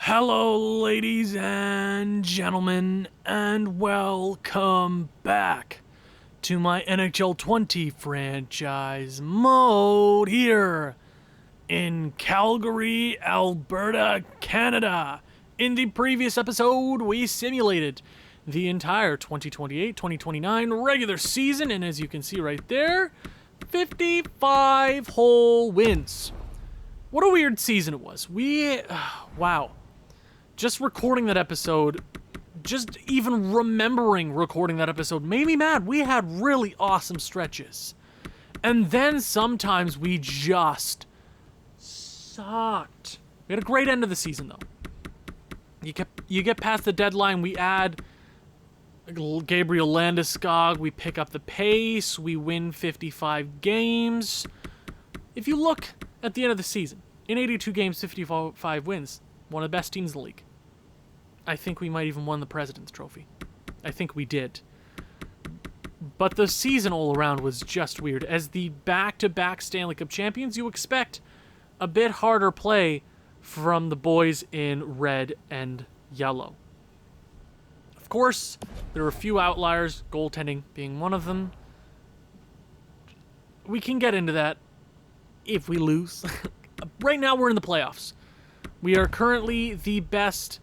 Hello, ladies and gentlemen, and welcome back to my NHL 20 franchise mode here in Calgary, Alberta, Canada. In the previous episode, we simulated the entire 2028-2029 regular season, and as you can see right there, 55 whole wins. What a weird season it was. Wow. Just recording that episode, just even remembering recording that episode made me mad. We had really awesome stretches. And then sometimes we just sucked. We had a great end of the season, though. You get past the deadline, we add Gabriel Landeskog, we pick up the pace, we win 55 games. If you look at the end of the season, in 82 games, 55 wins, one of the best teams in the league. I think we might even won the President's Trophy. I think we did. But the season all around was just weird. As the back-to-back Stanley Cup Champions, you expect a bit harder play from the boys in red and yellow. Of course, there are a few outliers, goaltending being one of them. We can get into that if we lose. Right now, we're in the playoffs. We are currently the best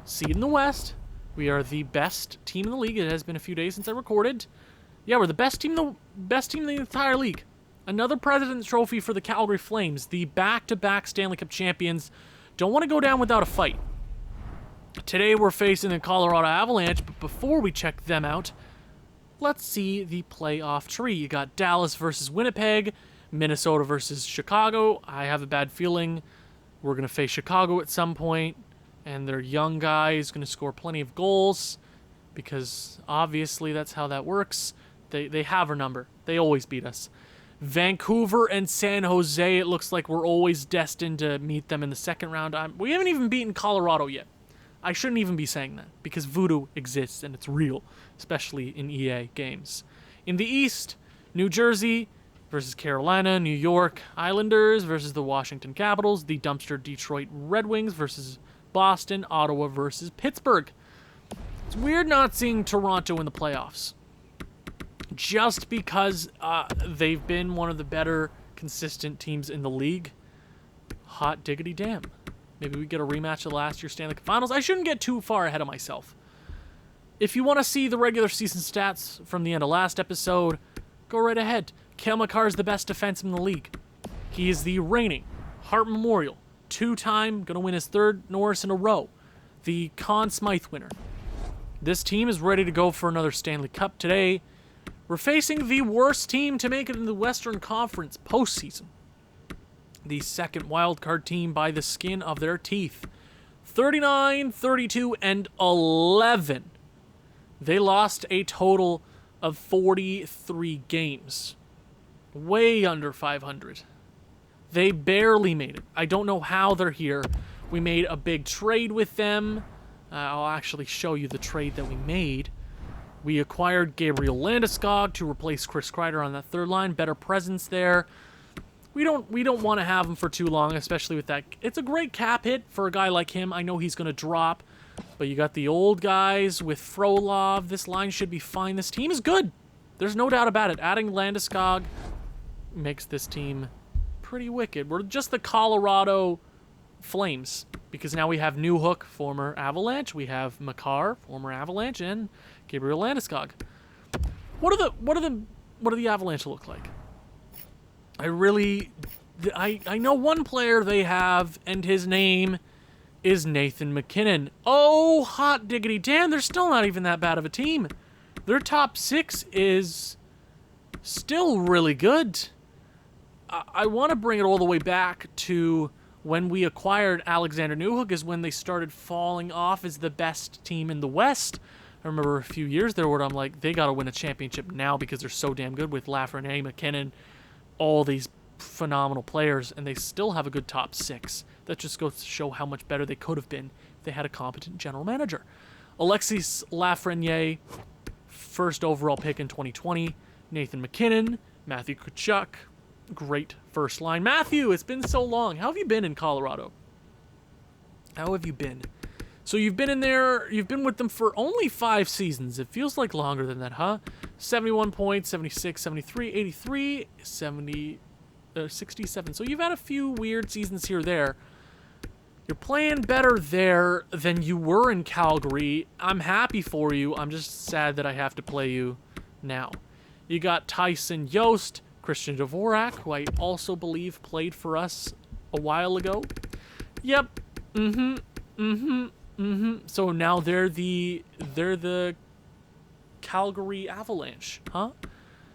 seed in the West. We are the best team in the league. It has been a few days since I recorded. Yeah, we're the best team in the entire league. Another President's Trophy for the Calgary Flames, the back-to-back Stanley Cup champions. Don't want to go down without a fight. Today we're facing the Colorado Avalanche, but before we check them out, let's see the playoff tree. You got Dallas versus Winnipeg, Minnesota versus Chicago. I have a bad feeling we're going to face Chicago at some point, and their young guy is going to score plenty of goals because obviously that's how that works. They have our number. They always beat us. Vancouver and San Jose, it looks like we're always destined to meet them in the second round. We haven't even beaten Colorado yet. I shouldn't even be saying that because voodoo exists and it's real, especially in EA games. In the East, New Jersey versus Carolina, New York Islanders versus the Washington Capitals, the dumpster Detroit Red Wings versus Boston, Ottawa versus Pittsburgh. It's weird not seeing Toronto in the playoffs. Just because they've been one of the better consistent teams in the league. Hot diggity damn. Maybe we get a rematch of last year's Stanley Cup Finals. I shouldn't get too far ahead of myself. If you want to see the regular season stats from the end of last episode, go right ahead. Cale Makar is the best defenseman in the league. He is the reigning Hart Memorial, two-time, going to win his third Norris in a row, the Conn Smythe winner. This team is ready to go for another Stanley Cup today. We're facing the worst team to make it in the Western Conference postseason. The second wildcard team by the skin of their teeth. 39, 32, and 11. They lost a total of 43 games. Way under 500. They barely made it. I don't know how they're here. We made a big trade with them. I'll actually show you the trade that we made. We acquired Gabriel Landeskog to replace Chris Kreider on that third line. Better presence there. We don't want to have him for too long, especially with that. It's a great cap hit for a guy like him. I know he's going to drop, but you got the old guys with Frolov. This line should be fine. This team is good. There's no doubt about it. Adding Landeskog makes this team pretty wicked. We're just the Colorado Flames because now we have Newhook, former Avalanche. We have Makar, former Avalanche, and Gabriel Landeskog. What do the Avalanche look like? I know one player they have, and his name is Nathan MacKinnon. Oh, hot diggity damn, they're still not even that bad of a team. Their top six is still really good. I want to bring it all the way back to when we acquired Alexander Newhook is when they started falling off as the best team in the West. I remember a few years there where I'm like, they got to win a championship now because they're so damn good with Lafreniere, McKinnon, all these phenomenal players, and they still have a good top six. That just goes to show how much better they could have been if they had a competent general manager. Alexis Lafreniere, first overall pick in 2020. Nathan MacKinnon, Matthew Tkachuk, great first line. Matthew, it's been so long. How have you been in Colorado? How have you been? So you've been in there, you've been with them for only 5 seasons. It feels like longer than that, huh? 71 points, 76, 73, 83, 70, 67. So you've had a few weird seasons here or there. You're playing better there than you were in Calgary. I'm happy for you. I'm just sad that I have to play you now. You got Tyson Yost, Christian Dvorak, who I also believe played for us a while ago. Yep. So now they're the Calgary Avalanche, huh?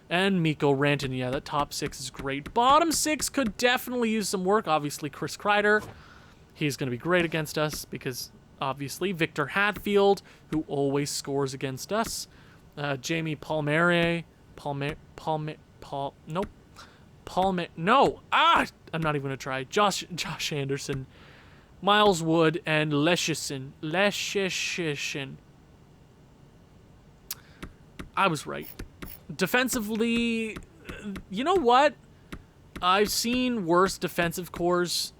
And Mikko Rantanen. Yeah, that top 6 is great. Bottom 6 could definitely use some work. Obviously, Chris Kreider. He's going to be great against us because, obviously, Victor Hatfield, who always scores against us. Jamie Palmieri. No. I'm not even going to try. Josh Anderson. Miles Wood and Leschyshyn. I was right. Defensively, you know what? I've seen worse defensive cores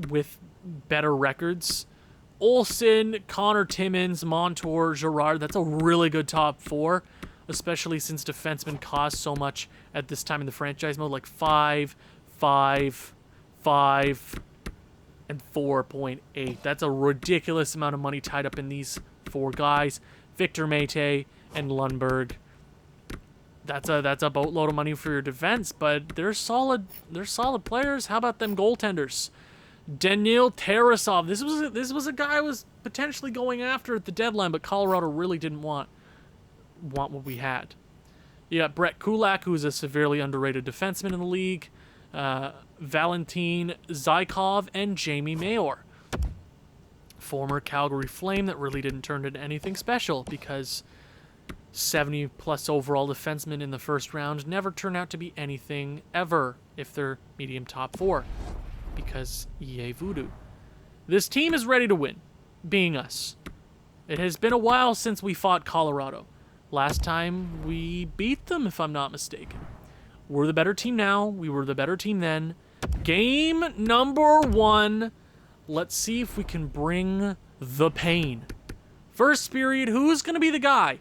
with better records. Olsen, Connor Timmins, Montour, Girard. That's a really good top 4, especially since defensemen cost so much at this time in the franchise mode, like 5, 5, 5, and 4.8. That's a ridiculous amount of money tied up in these 4 guys. Victor Mete and Lundberg. That's a boatload of money for your defense, but they're solid. They're solid players. How about them goaltenders? Daniil Tarasov. This was a guy I was potentially going after at the deadline, but Colorado really didn't want what we had. You got Brett Kulak, who's a severely underrated defenseman in the league. Valentin Zykov and Jamie Mayor. Former Calgary Flame that really didn't turn into anything special because 70-plus overall defensemen in the first round never turn out to be anything ever if they're medium top 4 because EA Voodoo. This team is ready to win, being us. It has been a while since we fought Colorado. Last time we beat them, if I'm not mistaken. We're the better team now. We were the better team then. Game number 1. Let's see if we can bring the pain. First period, who's going to be the guy?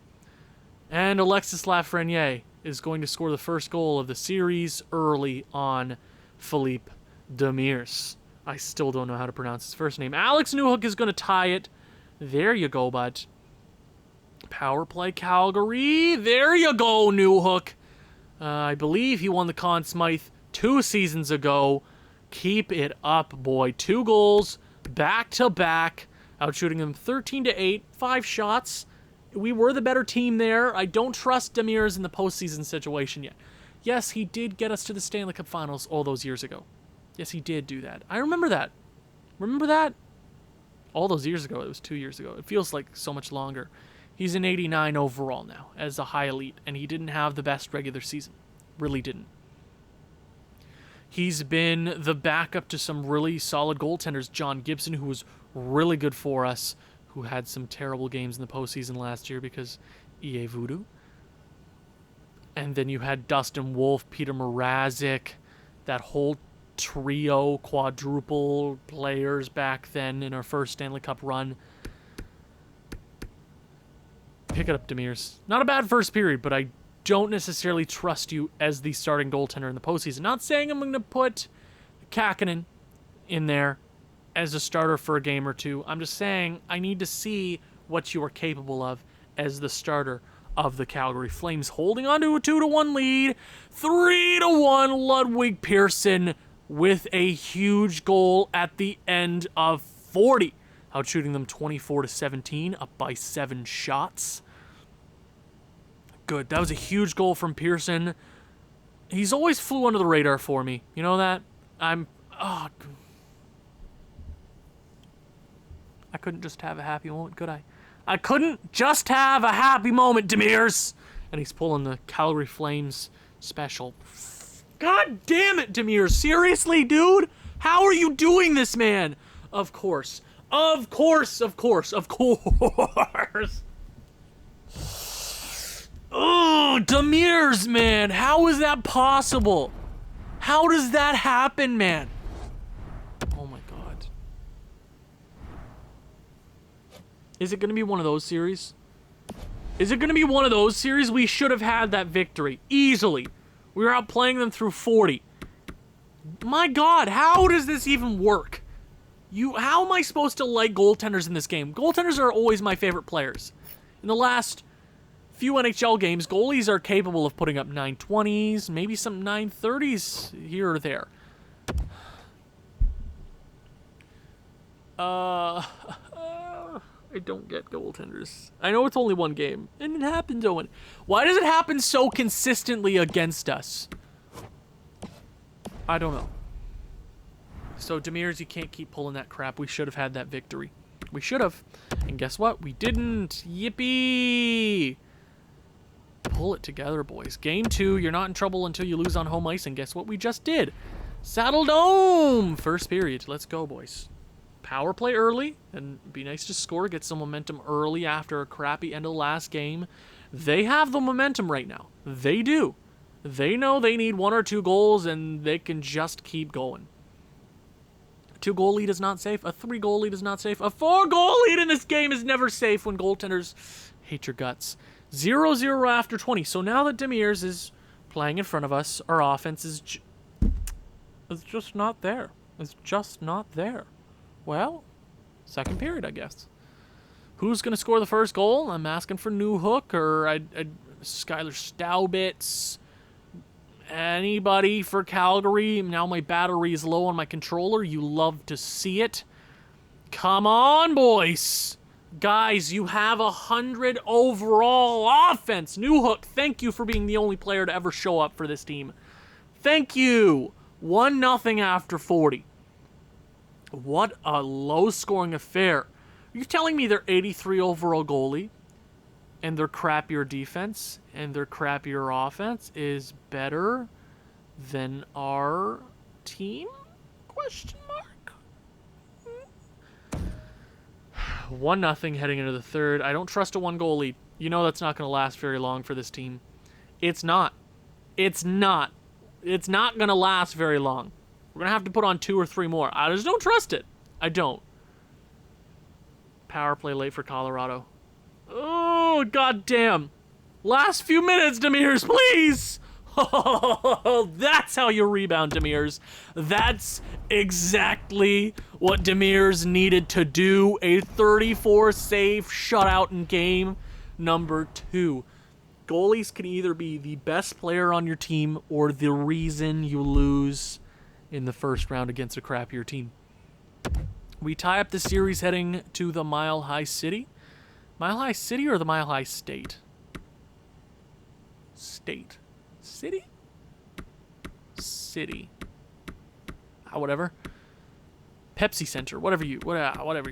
And Alexis Lafreniere is going to score the first goal of the series early on Philippe Demers. I still don't know how to pronounce his first name. Alex Newhook is going to tie it. There you go, bud. Power play Calgary. There you go, Newhook. I believe he won the Conn Smythe 2 seasons ago. Keep it up, boy. 2 goals, back-to-back, outshooting him 13-8, 5 shots. We were the better team there. I don't trust Demers in the postseason situation yet. Yes, he did get us to the Stanley Cup Finals all those years ago. Yes, he did do that. I remember that. Remember that? All those years ago. It was 2 years ago. It feels like so much longer. He's an 89 overall now as a high elite, and he didn't have the best regular season. Really didn't. He's been the backup to some really solid goaltenders. John Gibson, who was really good for us, who had some terrible games in the postseason last year because EA Voodoo. And then you had Dustin Wolf, Peter Mrazek, that whole trio, quadruple players back then in our first Stanley Cup run. Pick it up, Demers. Not a bad first period, but I don't necessarily trust you as the starting goaltender in the postseason. Not saying I'm going to put Kakkonen in there as a starter for a game or 2. I'm just saying I need to see what you are capable of as the starter of the Calgary Flames. Holding on to a 2-1 lead. 3-1 Ludwig Pearson with a huge goal at the end of 40. Outshooting them 24-17, up by 7 shots. Good. That was a huge goal from Pearson. He's always flew under the radar for me. You know that? I couldn't just have a happy moment, could I? I couldn't just have a happy moment, Demers! And he's pulling the Calgary Flames special. God damn it, Demers! Seriously, dude? How are you doing this, man? Of course. Of course. Oh, Demers, man. How is that possible? How does that happen, man? Oh my god. Is it going to be one of those series? Is it going to be one of those series? We should have had that victory. Easily. We were outplaying them through 40. My God, how does this even work? How am I supposed to like goaltenders in this game? Goaltenders are always my favorite players. In the last few NHL games, goalies are capable of putting up 920s, maybe some 930s here or there. I don't get goaltenders. I know it's only one game, and it happens, Owen. Why does it happen so consistently against us? I don't know. So, Demers, you can't keep pulling that crap. We should have had that victory. We should have. And guess what? We didn't. Yippee! Pull it together, boys. Game 2, you're not in trouble until you lose on home ice, and guess what we just did? Saddle Dome! First period. Let's go, boys. Power play early, and it'd be nice to score, get some momentum early after a crappy end of the last game. They have the momentum right now. They do. They know they need 1 or 2 goals, and they can just keep going. A 2-goal lead is not safe. A 3-goal lead is not safe. A 4-goal lead in this game is never safe when goaltenders hate your guts. 0-0 after 20. So now that Demers is playing in front of us, our offense is just not there. It's just not there. Well, second period, I guess. Who's going to score the first goal? I'm asking for Newhook or Skylar Staubitz. Anybody for Calgary? Now my battery is low on my controller. You love to see it. Come on, boys. Guys, you have 100 overall offense. Newhook, thank you for being the only player to ever show up for this team. Thank you. 1-0 after 40. What a low-scoring affair. Are you telling me their 83 overall goalie and their crappier defense and their crappier offense is better than our team? Question mark. 1-0 heading into the third. I don't trust a 1-goal lead. You know that's not going to last very long for this team. It's not. It's not. It's not going to last very long. We're going to have to put on 2 or 3 more. I just don't trust it. I don't. Power play late for Colorado. Oh, goddamn. Last few minutes, Demers, please. Oh, that's how you rebound, Demers. That's exactly what Demers needed to do. A 34-save shutout in game number 2. Goalies can either be the best player on your team or the reason you lose in the first round against a crappier team. We tie up the series heading to the Mile High City. Mile High City or the Mile High State? State. City? City. Whatever. Pepsi Center. Whatever you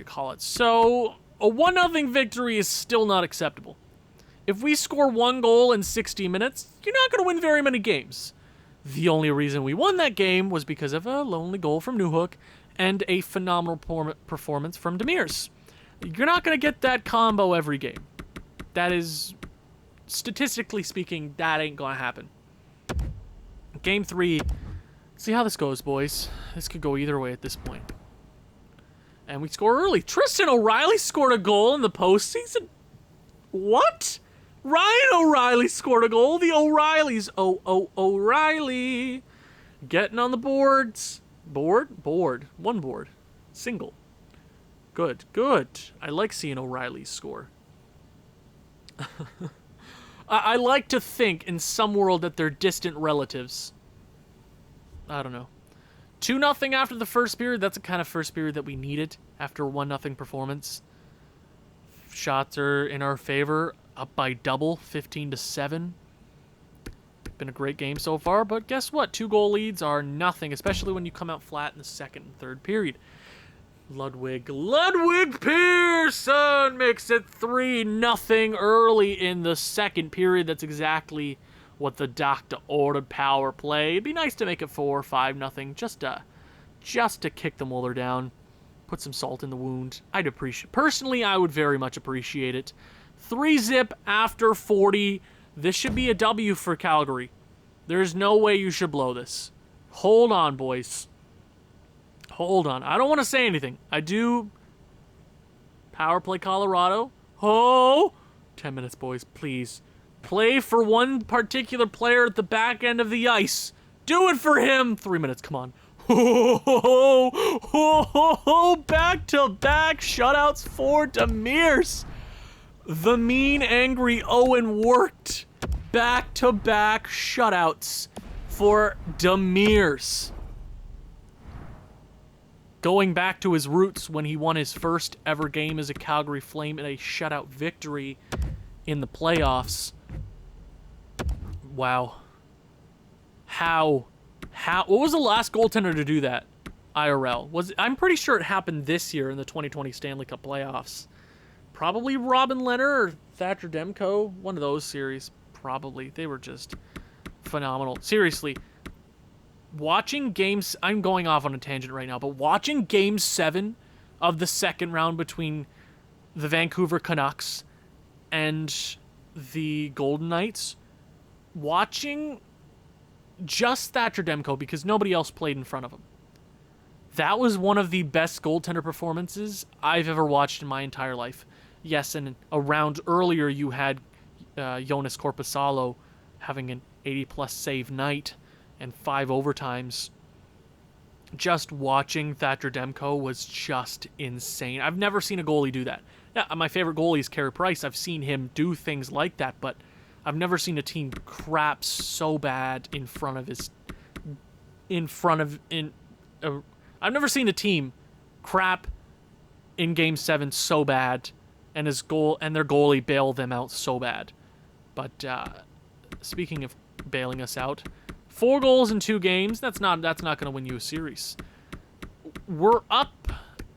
call it. So, a 1-0 victory is still not acceptable. If we score 1 goal in 60 minutes, you're not going to win very many games. The only reason we won that game was because of a lonely goal from Newhook and a phenomenal performance from Demers. You're not going to get that combo every game. That is, statistically speaking, that ain't going to happen. Game 3, see how this goes, boys. This could go either way at this point. And we score early. Tristan O'Reilly scored a goal in the postseason? What? Ryan O'Reilly scored a goal. The O'Reillys. O'Reilly. Getting on the boards. Board? 1 board. Single. Good. I like seeing O'Reilly score. I like to think in some world that they're distant relatives. I don't know. 2-0 after the first period. That's the kind of first period that we needed after a 1-0 performance. Shots are in our favor. Up by double, 15-7. Been a great game so far, but guess what? 2-goal leads are nothing, especially when you come out flat in the second and third period. Ludwig Pearson makes it 3-0 early in the second period. That's exactly what the doctor ordered power play. It'd be nice to make it 4 or 5-0, just to kick them while they're down. Put some salt in the wound. I'd appreciate. Personally, I would very much appreciate it. 3-zip after 40. This should be a W for Calgary. There's no way you should blow this. Hold on, boys. Hold on. I don't want to say anything. I do Power play Colorado. Oh! 10 minutes, boys, please. Play for one particular player at the back end of the ice. Do it for him. 3 minutes, come on. Back-to-back shutouts for Demers. The mean, angry Owen worked. Back-to-back shutouts for Demers. Going back to his roots when he won his first ever game as a Calgary Flame in a shutout victory in the playoffs. Wow. How? What was the last goaltender to do that? IRL. I'm pretty sure it happened this year in the 2020 Stanley Cup playoffs. Probably Robin Leonard or Thatcher Demko. One of those series. Probably. They were just phenomenal. Seriously. Watching games... I'm going off on a tangent right now, but watching Game 7 of the second round between the Vancouver Canucks and the Golden Knights, watching just Thatcher Demko, because nobody else played in front of him, that was one of the best goaltender performances I've ever watched in my entire life. Yes, and a round earlier you had Jonas Korpisalo having an 80-plus save night and 5 overtimes. Just watching Thatcher Demko was just insane. I've never seen a goalie do that. Yeah, my favorite goalie is Carey Price. I've seen him do things like that, but I've never seen a team crap so bad in front of his... I've never seen a team crap in Game 7 so bad and their goalie bail them out so bad. But speaking of bailing us out, 4 goals in 2 games, that's not going to win you a series. We are up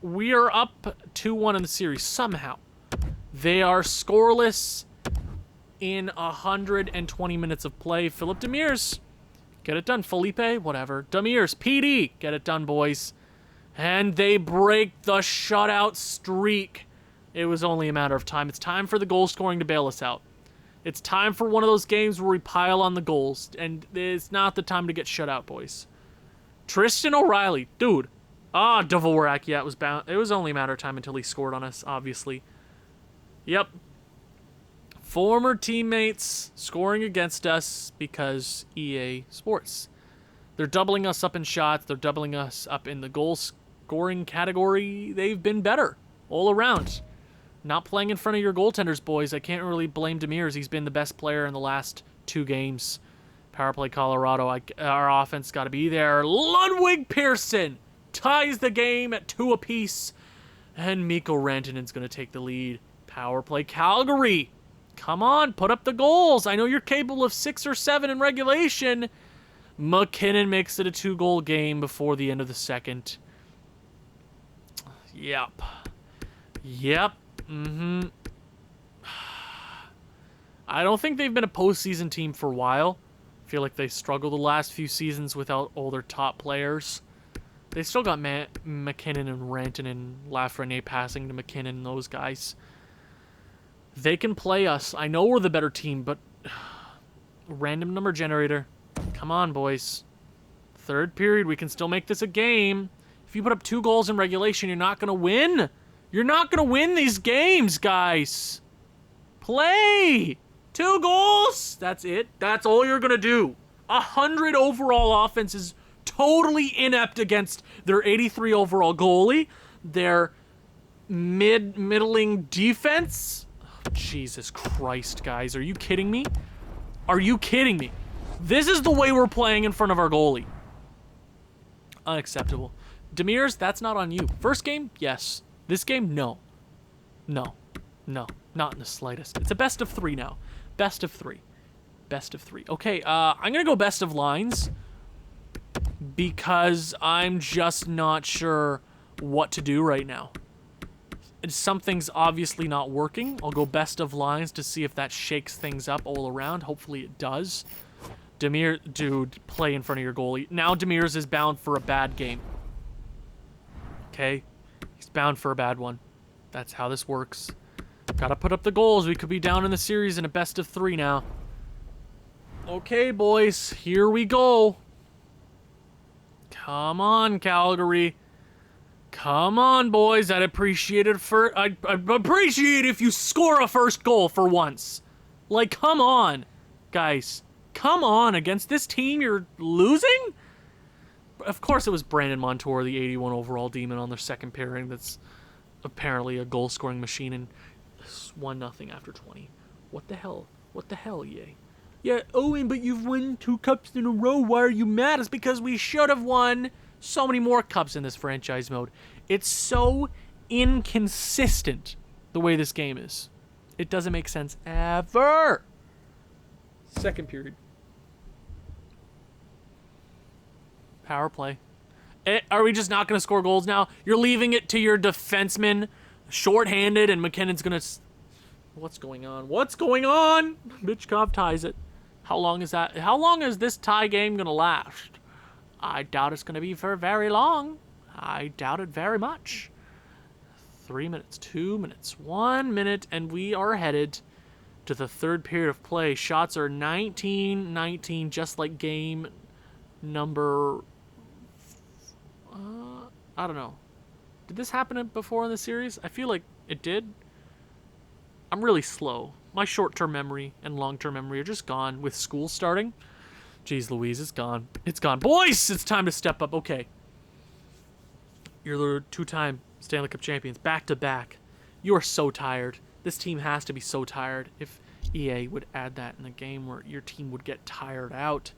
2-1 in the series somehow. They are scoreless in 120 minutes of play. Philip Demers, get it done. Felipe, whatever. Demers, PD, get it done, boys. And they break the shutout streak. It was only a matter of time. It's time for the goal scoring to bail us out. It's time for one of those games where we pile on the goals, and it's not the time to get shut out, boys. Tristan O'Reilly, dude. Dvorak, yeah, it was only a matter of time until he scored on us, obviously. Yep. Former teammates scoring against us because EA Sports. They're doubling us up in shots. They're doubling us up in the goal scoring category. They've been better all around. Not playing in front of your goaltenders, boys. I can't really blame Demers. He's been the best player in the last 2 games. Power play Colorado. Our offense got to be there. Ludwig Pearson ties the game at 2 apiece. And Mikko Rantanen's going to take the lead. Power play Calgary. Come on, put up the goals. I know you're capable of 6 or 7 in regulation. McKinnon makes it a 2-goal game before the end of the second. Yep. I don't think they've been a postseason team for a while. I feel like they struggled the last few seasons without all their top players. They still got McKinnon and Rantanen and Lafreniere passing to McKinnon and those guys. They can play us. I know we're the better team, but... Random number generator. Come on, boys. 3rd period, we can still make this a game. If you put up 2 goals in regulation, you're not going to win. You're not going to win these games, guys. Play. 2 goals. That's it. That's all you're going to do. 100 overall offense is totally inept against their 83 overall goalie. Their middling defense. Oh, Jesus Christ, guys. Are you kidding me? Are you kidding me? This is the way we're playing in front of our goalie. Unacceptable. Demers, that's not on you. First game, yes. This game, no. No. Not in the slightest. It's a best of 3 now. Best of 3. Okay, I'm going to go best of lines because I'm just not sure what to do right now. Something's obviously not working. I'll go best of lines to see if that shakes things up all around. Hopefully it does. Demers, dude, play in front of your goalie. Now Demers is bound for a bad game. Okay? He's bound for a bad one. That's how this works. Gotta put up the goals. We could be down in the series in a best of 3 now. Okay, boys. Here we go. Come on, Calgary. Come on, boys. I'd appreciate it I'd appreciate if you score a first goal for once. Like, come on, guys. Come on. Against this team, you're losing? Of course, it was Brandon Montour, the 81 overall demon on their second pairing. That's apparently a goal-scoring machine, and 1-0 after 20. What the hell? What the hell, EA? Yeah, Owen, but you've won 2 cups in a row. Why are you mad? It's because we should have won so many more cups in this franchise mode. It's so inconsistent the way this game is. It doesn't make sense ever. Second period. Power play. Are we just not going to score goals now? You're leaving it to your defenseman, shorthanded, and McKinnon's going to... What's going on? What's going on? Bichkov ties it. How long is that? How long is this tie game going to last? I doubt it's going to be for very long. I doubt it very much. 3 minutes, 2 minutes, 1 minute, and we are headed to the third period of play. Shots are 19-19, just like game number... I don't know. Did this happen before in the series? I feel like it did. I'm really slow. My short-term memory and long-term memory are just gone with school starting. Jeez Louise, it's gone. It's gone. Boys, it's time to step up. Okay. You're the 2-time Stanley Cup champions, back-to-back. You are so tired. This team has to be so tired. If EA would add that in a game where your team would get tired out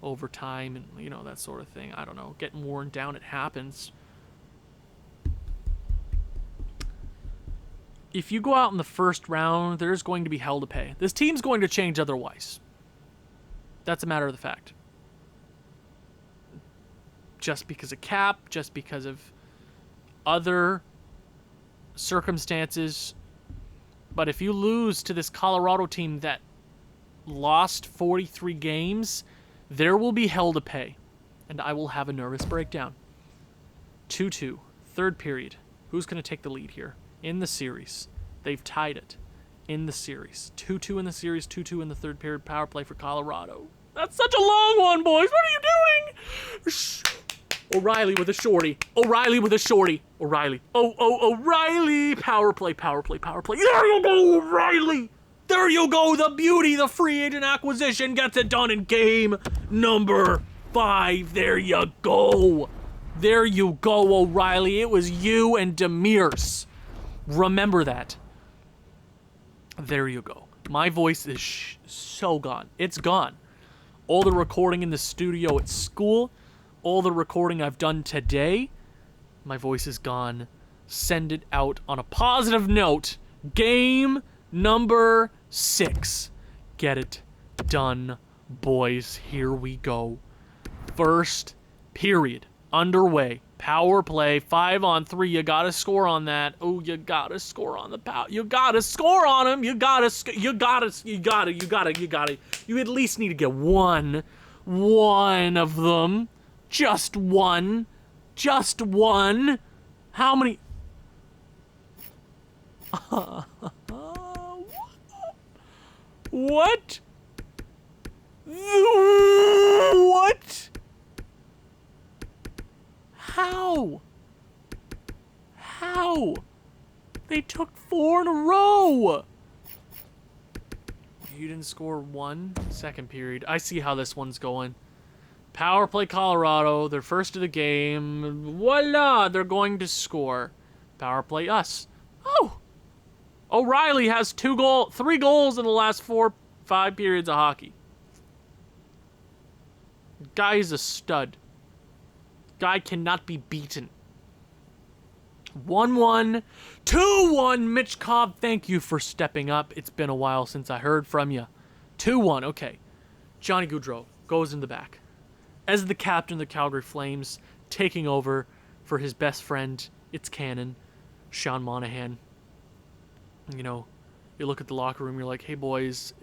over time and, you know, that sort of thing. I don't know. Getting worn down, it happens. If you go out in the first round, there's going to be hell to pay. This team's going to change otherwise. That's a matter of the fact. Just because of cap, just because of other circumstances. But if you lose to this Colorado team that lost 43 games, there will be hell to pay. And I will have a nervous breakdown. 2-2, third period. Who's going to take the lead here? In the series. They've tied it in the series. 2-2 in the series, 2-2 in the third period power play for Colorado. That's such a long one, boys. What are you doing? O'Reilly with a shorty. O'Reilly with a shorty. O'Reilly. O'Reilly. Power play, power play, power play. There you go, O'Reilly. There you go. The beauty, the free agent acquisition gets it done in game number 5. There you go. There you go, O'Reilly. It was you and Demirs. Remember that. There you go. My voice is so gone. It's gone. All the recording in the studio at school, all the recording I've done today, my voice is gone. Send it out on a positive note. Game number 6. Get it done, boys. Here we go. First period underway. Power play, 5-on-3. You gotta score on that. Oh, you gotta score on the power. You gotta score on him. You at least need to get one of them. Just one. Just one. How many? What? What? How? How? They took 4 in a row. You didn't score one second period. I see how this one's going. Power play Colorado. They're first of the game. Voila! They're going to score. Power play us. Oh! O'Reilly has 3 goals in the last 4-5 periods of hockey. Guy's a stud. Guy cannot be beaten. 1-1. 2-1. Mitch Cobb, thank you for stepping up. It's been a while since I heard from you. 2-1. Okay. Johnny Gaudreau goes in the back. As the captain of the Calgary Flames, taking over for his best friend, its cannon, Sean Monahan. You know, you look at the locker room, you're like, hey boys,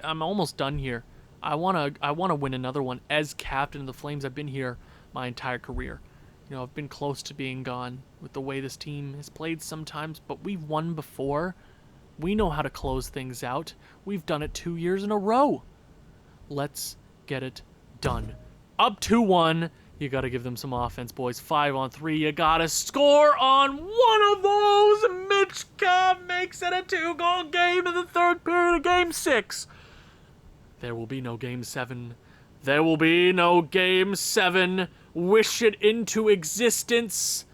I'm almost done here. I wanna win another one. As captain of the Flames, I've been here my entire career. You know, I've been close to being gone with the way this team has played sometimes, but we've won before. We know how to close things out. We've done it 2 years in a row. Let's get it done. Up 2-1. You got to give them some offense, boys. 5-on-3. You got to score on one of those. Mitch Cobb makes it a 2-goal game in the third period of Game 6. There will be no Game 7. There will be no Game 7. Wish it into existence.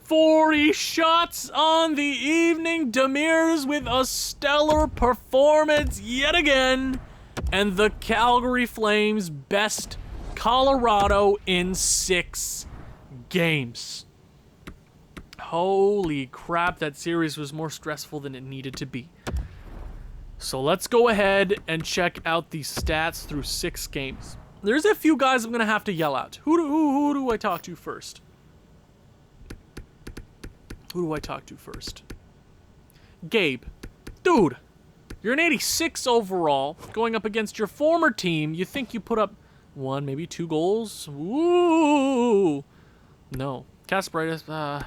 40 shots on the evening. Demers with a stellar performance yet again. And the Calgary Flames best Colorado in 6 games. Holy crap, that series was more stressful than it needed to be. So let's go ahead and check out the stats through 6 games. There's a few guys I'm going to have to yell out. Who do I talk to first? Who do I talk to first? Gabe. Dude, you're an 86 overall going up against your former team. You think you put up 1, maybe 2 goals? Woo! No. Kasparaitis,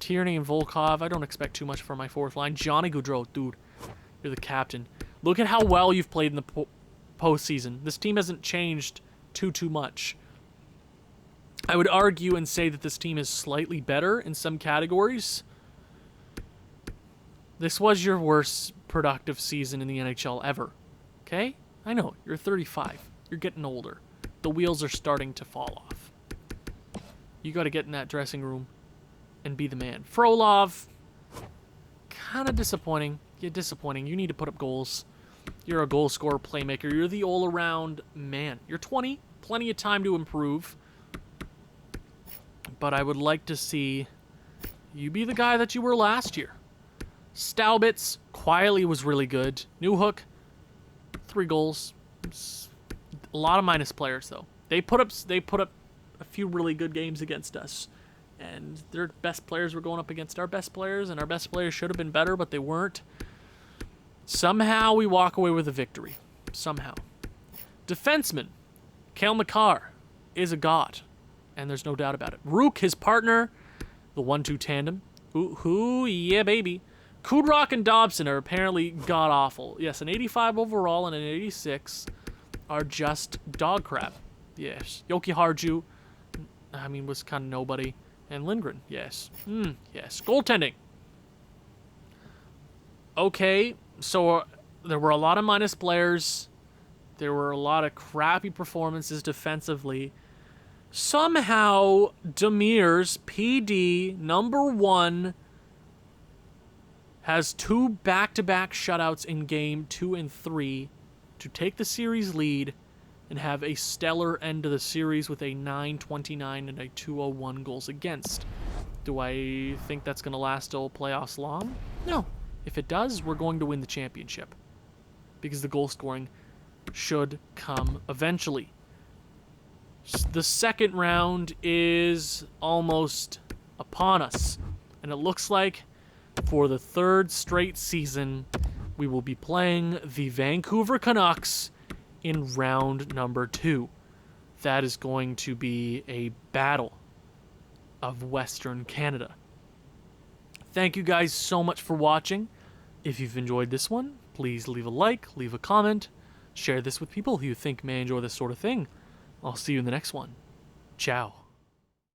Tierney, and Volkov. I don't expect too much from my fourth line. Johnny Gaudreau, dude, you're the captain. Look at how well you've played in the postseason. This team hasn't changed too much. I would argue and say that this team is slightly better in some categories. This was your worst productive season in the NHL ever. Okay? I know, you're 35. You're getting older. The wheels are starting to fall off. You got to get in that dressing room and be the man. Frolov, kind of disappointing. Yeah, disappointing. You need to put up goals. You're a goal scorer, playmaker. You're the all-around man. You're 20. Plenty of time to improve. But I would like to see you be the guy that you were last year. Staubitz quietly was really good. Newhook, 3 goals. A lot of minus players though. They put up a few really good games against us, and their best players were going up against our best players, and our best players should have been better, but they weren't. Somehow we walk away with a victory. Somehow. Defenseman, Cale Makar, is a god, and there's no doubt about it. Rook, his partner, the 1-2 tandem. Ooh, yeah, baby. Kudrock and Dobson are apparently god-awful. Yes, an 85 overall and an 86 are just dog crap. Yes. Yoki Harju, was kind of nobody. And Lindgren, yes. Yes. Goaltending. Okay, so there were a lot of minus players. There were a lot of crappy performances defensively. Somehow, Demers, PD, number 1, has 2 back-to-back shutouts in Game 2 and 3 to take the series lead and have a stellar end to the series with a 929 and a 201 goals against. Do I think that's going to last all playoffs long? No. If it does, we're going to win the championship, because the goal scoring should come eventually. The second round is almost upon us, and it looks like for the 3rd straight season, we will be playing the Vancouver Canucks in round number 2. That is going to be a battle of Western Canada. Thank you guys so much for watching. If you've enjoyed this one, please leave a like, leave a comment, share this with people who you think may enjoy this sort of thing. I'll see you in the next one. Ciao.